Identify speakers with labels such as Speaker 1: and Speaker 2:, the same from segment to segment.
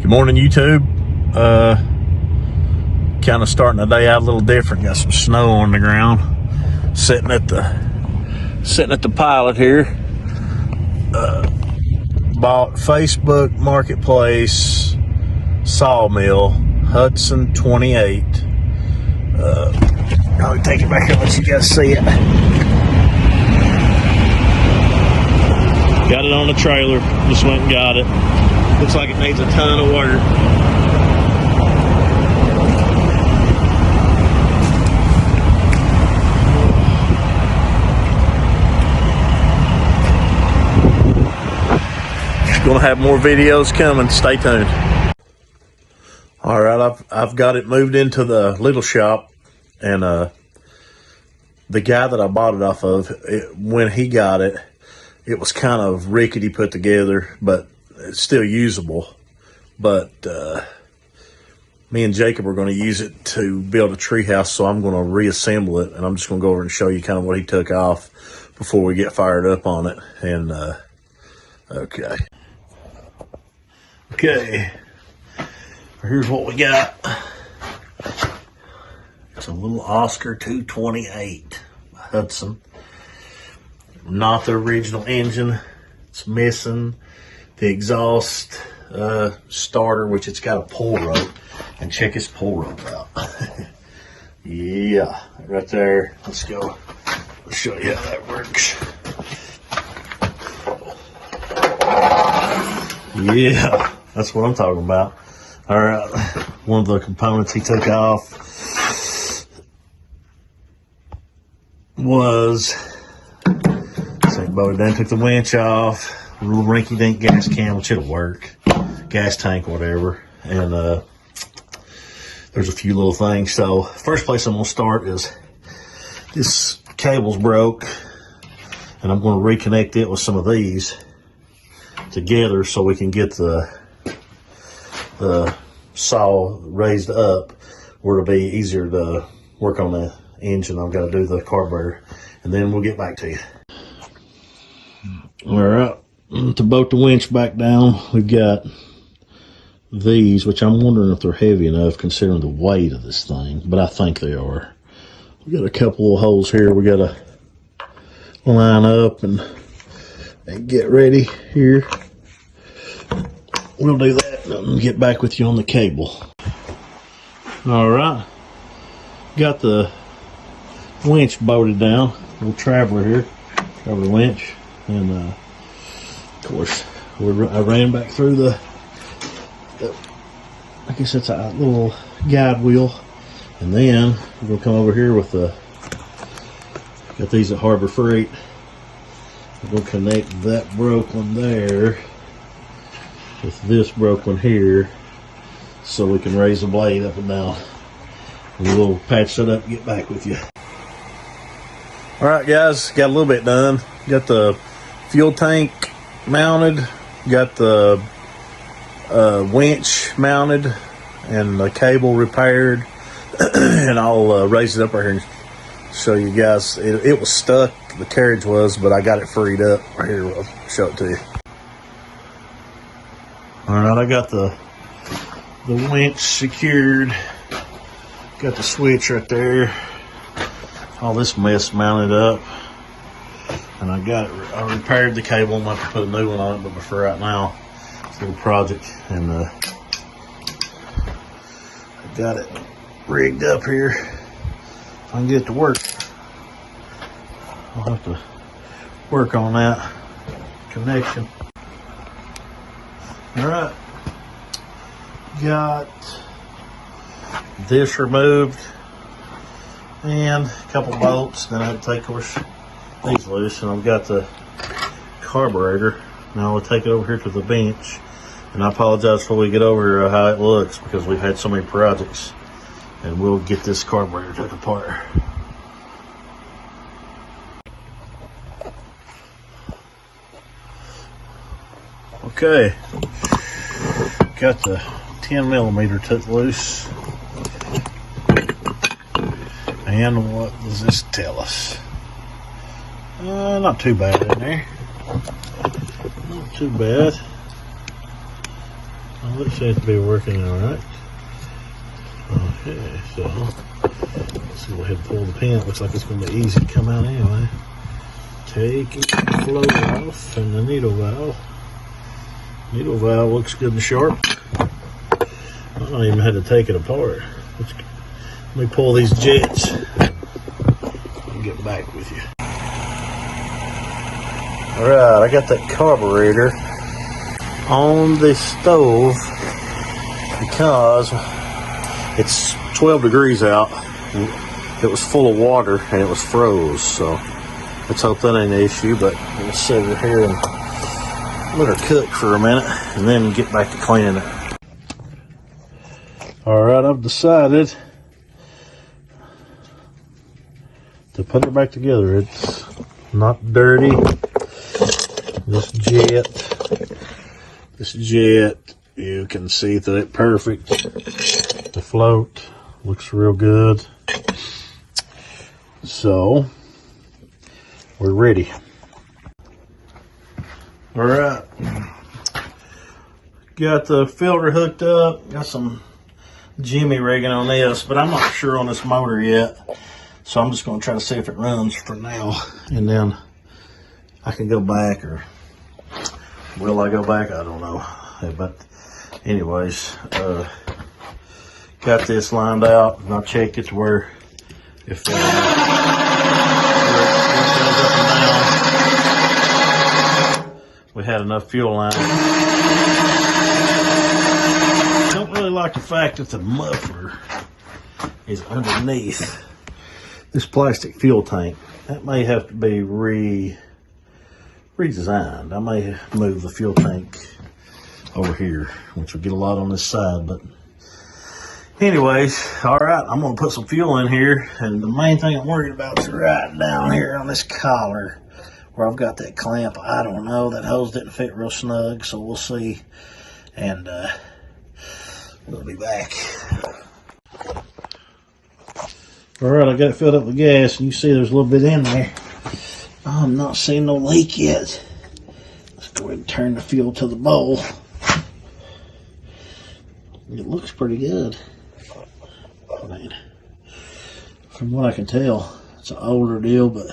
Speaker 1: Good morning, YouTube. Kind of starting the day out a little different. Got some snow on the ground. Sitting at the pilot here. Bought Facebook Marketplace Sawmill Hudson 28. I'll take it back and let you guys see it. Got it on the trailer. Just went and got it. Looks like it needs a ton of work. Gonna have more videos coming. Stay tuned. All right, I've got it moved into the little shop, and the guy that I bought it off of, when he got it, it was kind of rickety put together, but it's still usable. But me and Jacob are going to use it to build a tree house, so I'm going to reassemble it, and I'm just going to go over and show you kind of what he took off before we get fired up on it. And okay, here's what we got. It's a little Oscar 228 Hudson. Not the original engine. It's missing the exhaust starter, which it's got a pull rope. And check his pull rope out. Yeah, right there. Let's go. I'll show you how that works. Yeah, that's what I'm talking about. All right, one of the components he took off was, so he bolted down, took the winch off, a little rinky-dink gas can, which it'll work, gas tank, whatever, and there's a few little things. So first place I'm gonna start is this cable's broke, and I'm gonna reconnect it with some of these together so we can get the saw raised up where it'll be easier to work on the engine. I've got to do the carburetor, and then we'll get back to you. All right, to bolt the winch back down, we've got these, which I'm wondering if they're heavy enough considering the weight of this thing, but I think they are. We got a couple of holes here we got to line up and get ready here. We'll do that and get back with you on the cable. All right, got the winch bolted down, little traveler here, traveler winch, and of course I ran back through the I guess it's a little guide wheel, and then we're gonna come over here with the, got these at Harbor Freight. We're gonna connect that broke one there with this broke one here, so we can raise the blade up and down. And we'll patch that up and get back with you. All right, guys, got a little bit done. Got the fuel tank mounted, got the winch mounted, and the cable repaired. And I'll raise it up right here and show you guys. It was stuck, the carriage was, but I got it freed up right here. I'll show it to you. All right, I got the winch secured. Got the switch right there. All this mess mounted up, and I got it. I repaired the cable. I'm going to have to put a new one on it, but for right now, it's a little project, and I got it rigged up here. If I can get it to work, I'll have to work on that connection. All right, got this removed and a couple bolts. Then I had to take, of course, these loose, and I've got the carburetor. Now I'll take it over here to the bench, and I apologize before we get over here how it looks, because we've had so many projects, and we'll get this carburetor took apart. Okay, got the 10mm took loose. And what does this tell us? Not too bad in there. Not too bad. Well, looks like to be working all right. Okay, so let's go ahead and pull the pin. It looks like it's going to be easy to come out anyway. Taking the flow off and the needle valve. Needle valve looks good and sharp. I don't even have to take it apart. Let me pull these jets and get back with you. Alright, I got that carburetor on the stove because it's 12 degrees out. It was full of water and it was froze, so let's hope that ain't an issue. But we'll sit her here and let her cook for a minute and then get back to cleaning it. Alright, I've decided to put it back together. It's not dirty. This jet, you can see through it perfect. The float looks real good. So, we're ready. All right. Got the filter hooked up. Got some jimmy rigging on this, but I'm not sure on this motor yet. So I'm just going to try to see if it runs for now. And then I can go back, or will I go back? I don't know. But anyways, got this lined out, and I'll check it to where if it goes up and down, we had enough fuel line. Don't really like the fact that the muffler is underneath this plastic fuel tank. That may have to be redesigned. I may move the fuel tank over here, which will get a lot on this side. But anyways, all right, I'm gonna put some fuel in here, and the main thing I'm worried about is right down here on this collar where I've got that clamp. I don't know, that hose didn't fit real snug, so we'll see, and we'll be back. All right, I got it filled up with gas, and you see there's a little bit in there. I'm not seeing no leak yet. Let's go ahead and turn the fuel to the bowl. It looks pretty good. I mean, from what I can tell, it's an older deal, but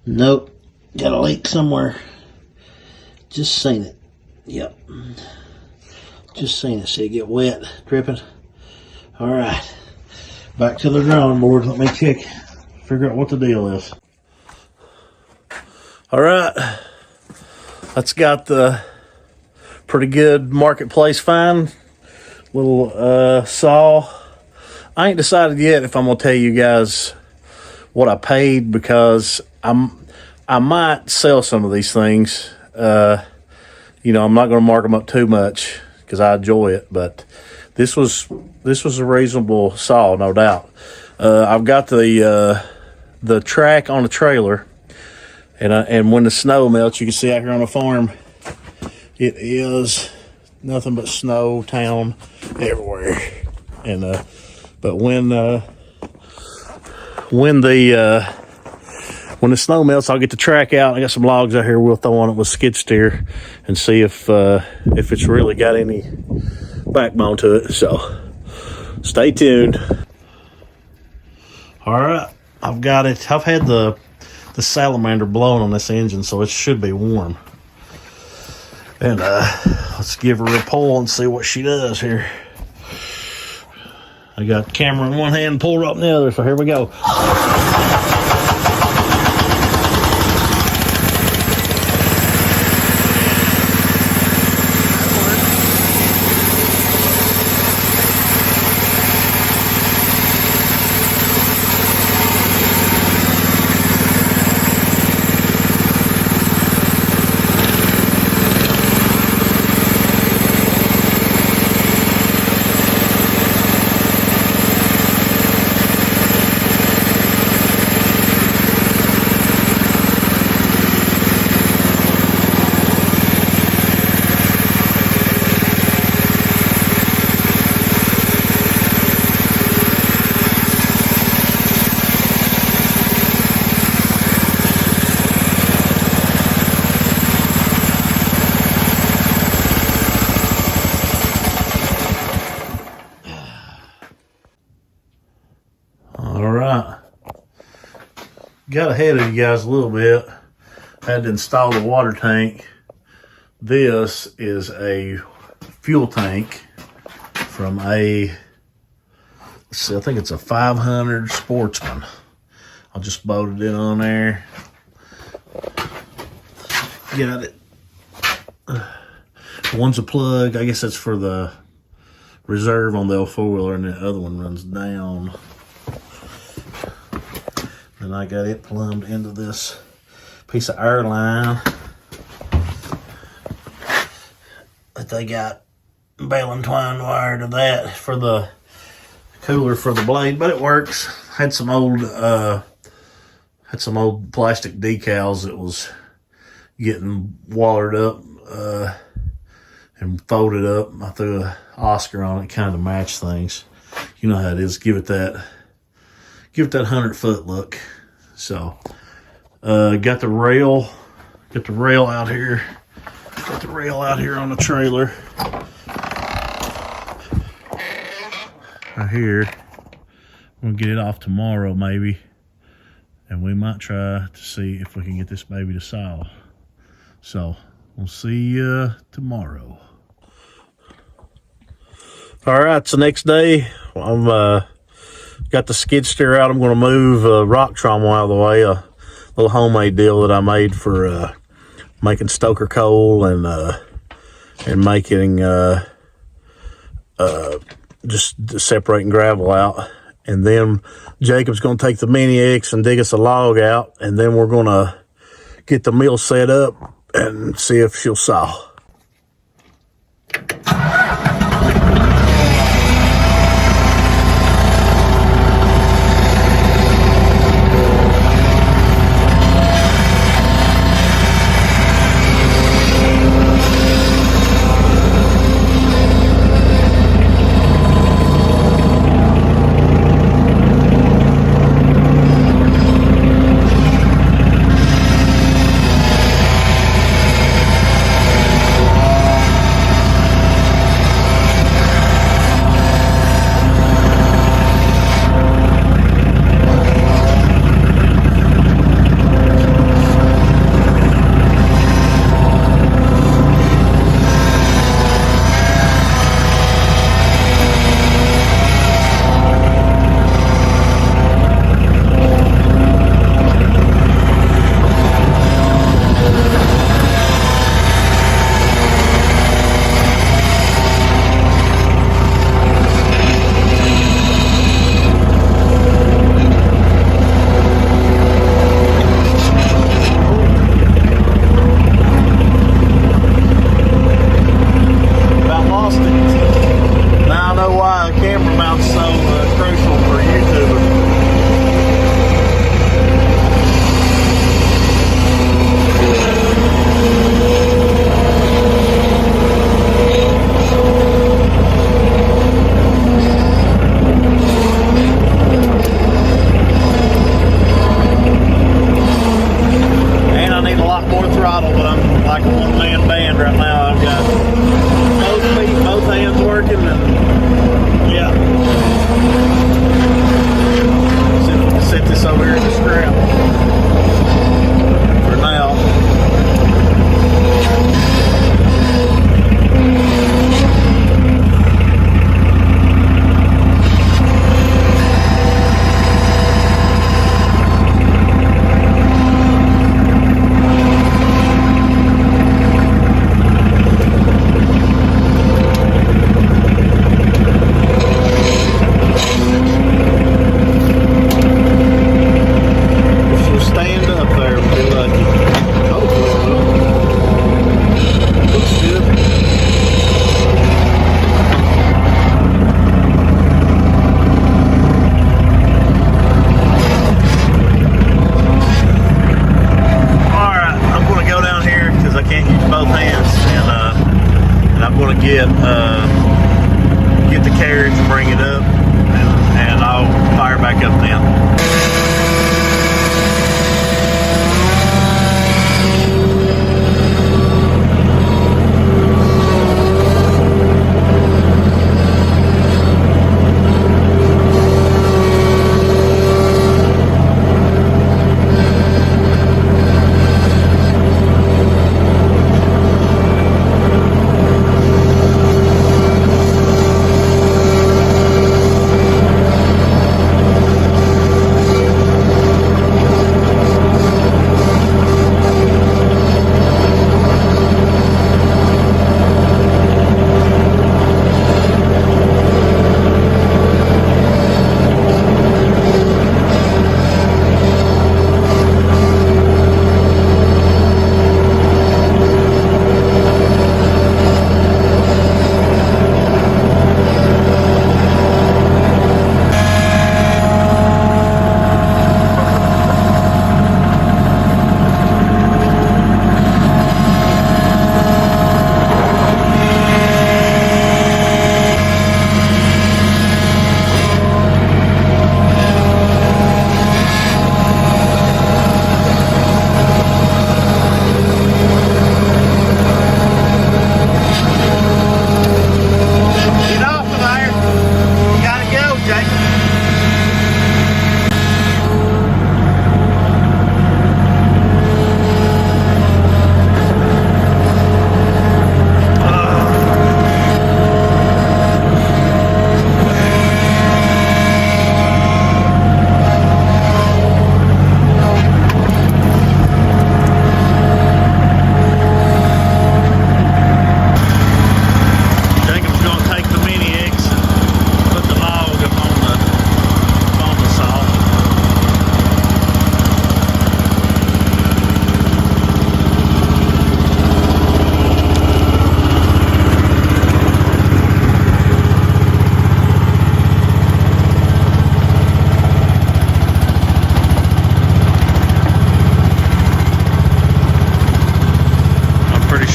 Speaker 1: nope, got a leak somewhere. Just seen it. Yep, just seen it. See it get wet, dripping. All right, back to the drawing board. Let me figure out what the deal is. All right, that's got the pretty good marketplace find little saw. I ain't decided yet if I'm gonna tell you guys what I paid, because I might sell some of these things. You know, I'm not gonna mark them up too much because I enjoy it, but this was a reasonable saw, no doubt. I've got the track on the trailer, and when the snow melts, you can see out here on the farm, it is nothing but snow town everywhere. And but when the snow melts, I'll get the track out. I got some logs out here we'll throw on it with skid steer and see if it's really got any backbone to it. So stay tuned. All right, I've got it. I've had the salamander blowing on this engine, so it should be warm. And let's give her a pull and see what she does here. I got the camera in one hand, pull her up in the other, so here we go. got ahead of you guys a little bit. Had to install the water tank. This is a fuel tank from a, let's see, I think it's a 500 Sportsman. I just bolted it on there. Got it. One's a plug. I guess that's for the reserve on the 04-wheeler, and the other one runs down. And I got it plumbed into this piece of air line that they got bale and twine wire to that for the cooler for the blade, but it works. Had some old plastic decals that was getting watered up and folded up. I threw an Oscar on it, kind of match things. You know how it is. Give it that 100-foot look. So got the rail out here. Got the rail out here on the trailer. Right here. I'm gonna get it off tomorrow maybe. And we might try to see if we can get this baby to saw. So we'll see you tomorrow. All right, so next day, I'm got the skid steer out. I'm going to move rock trommel out of the way. A little homemade deal that I made for making stoker coal and making just separating gravel out. And then Jacob's going to take the Mini X and dig us a log out, and then we're going to get the mill set up and see if she'll saw. Get the carriage and bring it up, and I'll fire back up then.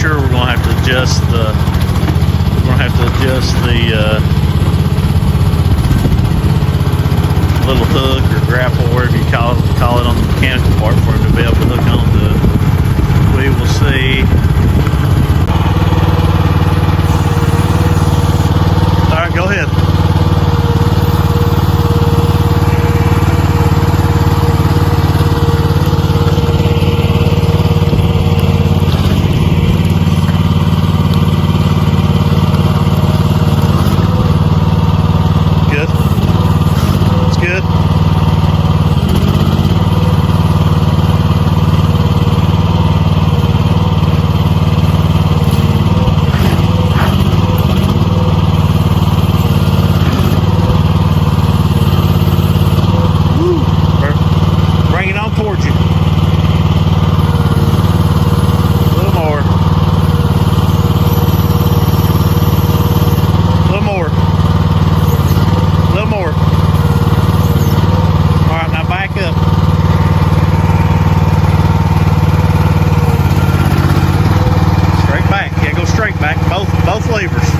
Speaker 1: sure we're gonna have to adjust the little hook or grapple, whatever you call it on the mechanical part, for him to be able to hook onto it. We will see. All right, go ahead. Both levers.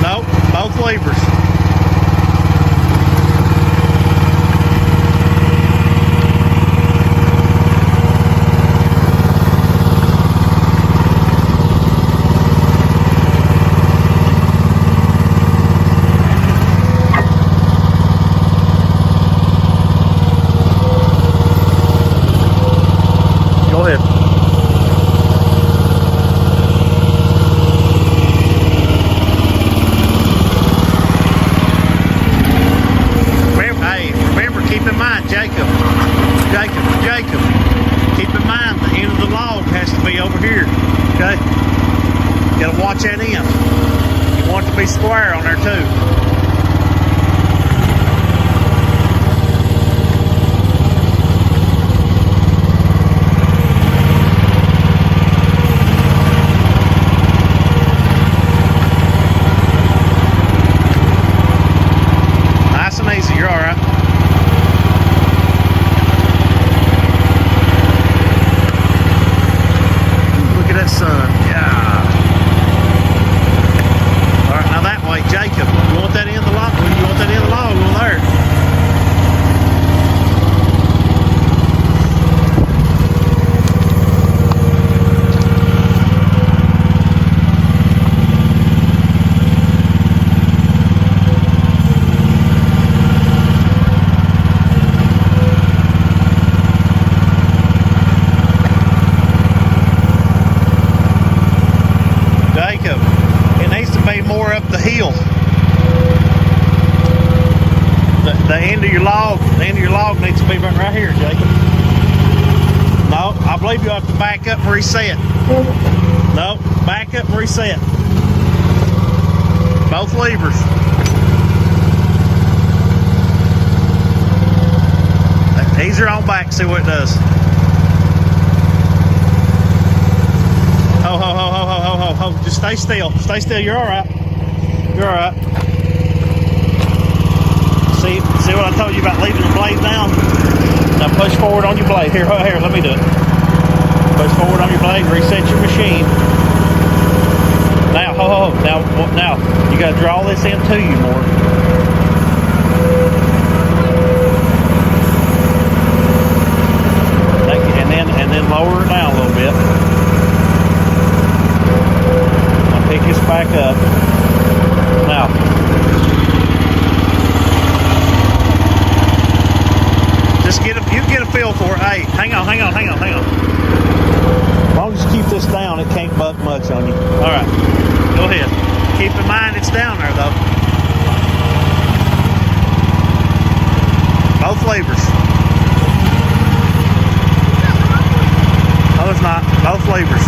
Speaker 1: No, both levers. Go ahead. Jacob, keep in mind the end of the log has to be over here, okay? You gotta watch that end. You want it to be square on there too. Nice and easy, you're all right. Sun, yeah. All right, now that way, Jacob. You want that in the log? You want that in the log over there? Jacob, it needs to be more up the hill. The end of your log, needs to be right here, Jacob. No, I believe you have to back up and reset. No, back up and reset. Both levers. Easier on back, see what it does. Ho, ho, ho, ho, ho, ho, ho, ho. Just stay still. Stay still. You're all right. You're all right. See what I told you about leaving the blade down? Now push forward on your blade. Here, let me do it. Push forward on your blade. Reset your machine. Now, ho, ho, ho. Now, you got to draw this into you more. And then lower it down a little bit. Pick this back up. Now, just you get a feel for it. Hey, hang on. As long as you keep this down, it can't buck much on you. All right, go ahead. Keep in mind it's down there though. Both levers. No, it's not. Both levers.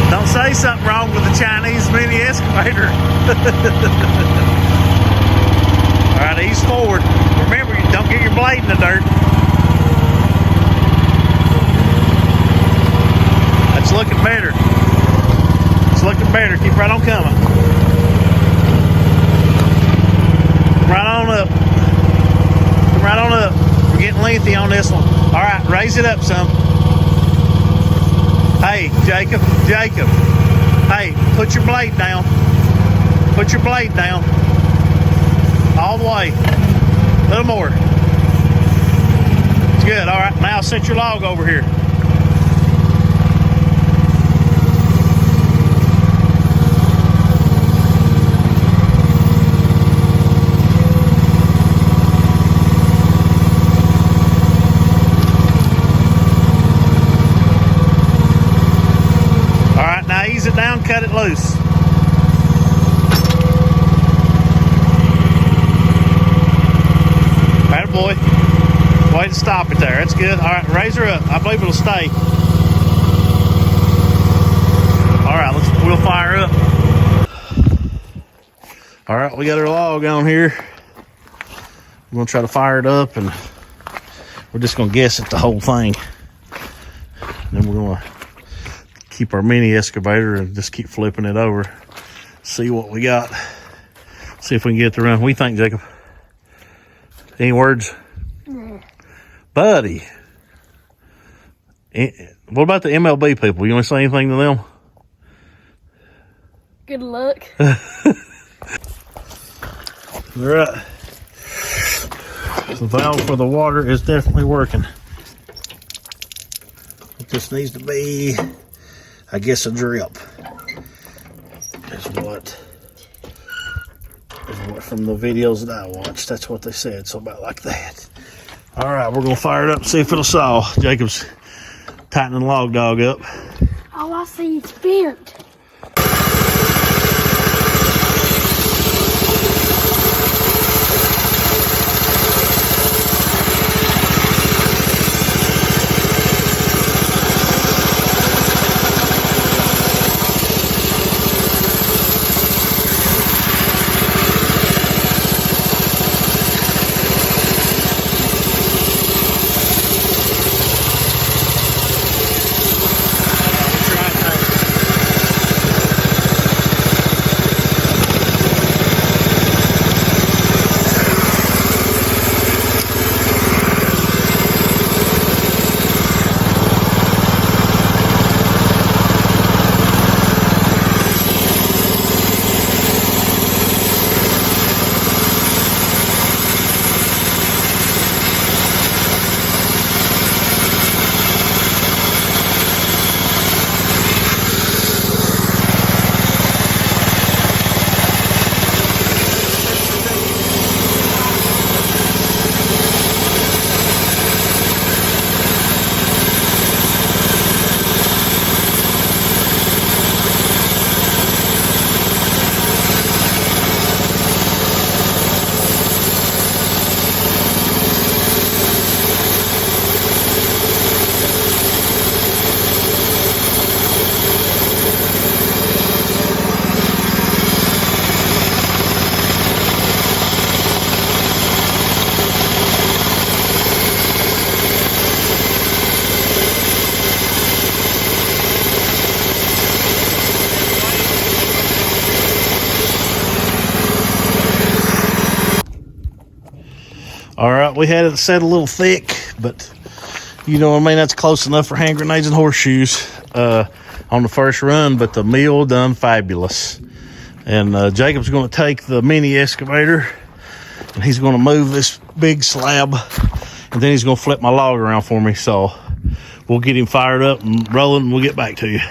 Speaker 1: Don't say something wrong with the Chinese mini excavator. All right, ease forward. Remember, don't get your blade in the dirt. That's looking better. It's looking better. Keep right on coming. Right on up. Come right on up. We're getting lengthy on this one. All right, raise it up some. Hey, Jacob. Hey, put your blade down. Put your blade down. All the way. A little more. It's good. All right, now set your log over here. All right, now ease it down, cut it loose. Boy, way to stop it there. That's good. All right, raise her up. I believe it'll stay. All right, we'll fire up. All right, we got our log on here. We're gonna try to fire it up, and we're just gonna guess at the whole thing. And then we're gonna keep our mini excavator and just keep flipping it over. See what we got. See if we can get it to run. What do you think, Jacob? Any words? Buddy. What about the MLB people? You want to say anything to them?
Speaker 2: Good luck.
Speaker 1: All right. The valve for the water is definitely working. It just needs to be, I guess, a drip. Is what from the videos that I watched, that's what they said. So about like that. All right, we're gonna fire it up and see if it'll saw. Jacob's tightening the log dog up.
Speaker 2: Oh, I see it's bent.
Speaker 1: All right, we had it set a little thick, but you know what I mean, that's close enough for hand grenades and horseshoes on the first run, but the meal done fabulous. And Jacob's going to take the mini excavator and he's going to move this big slab, and then he's going to flip my log around for me. So we'll get him fired up and rolling, and we'll get back to you.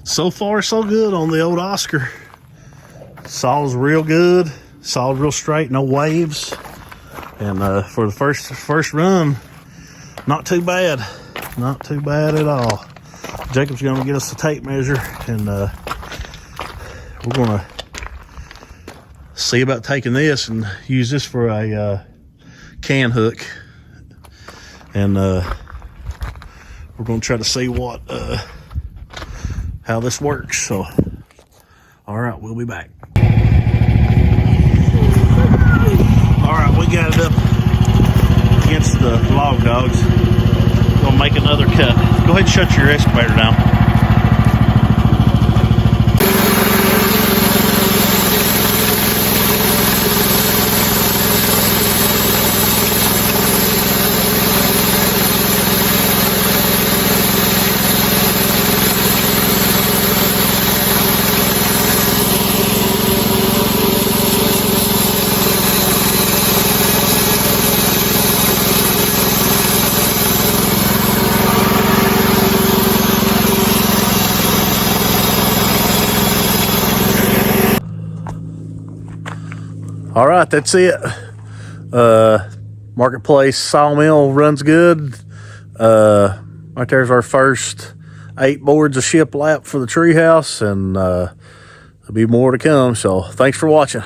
Speaker 1: So far, so good on the old Oscar. Saw's real good. Sawed real straight, no waves. And for the first run, not too bad. Not too bad at all. Jacob's going to get us a tape measure, and we're going to see about taking this and use this for a can hook. And we're going to try to see what how this works. So, all right, we'll be back. All right, we got it up against the log dogs. Gonna make another cut. Go ahead and shut your excavator down. All right, that's it. Marketplace Sawmill runs good. Right there's our first 8 boards of shiplap for the treehouse, and there'll be more to come. So thanks for watching.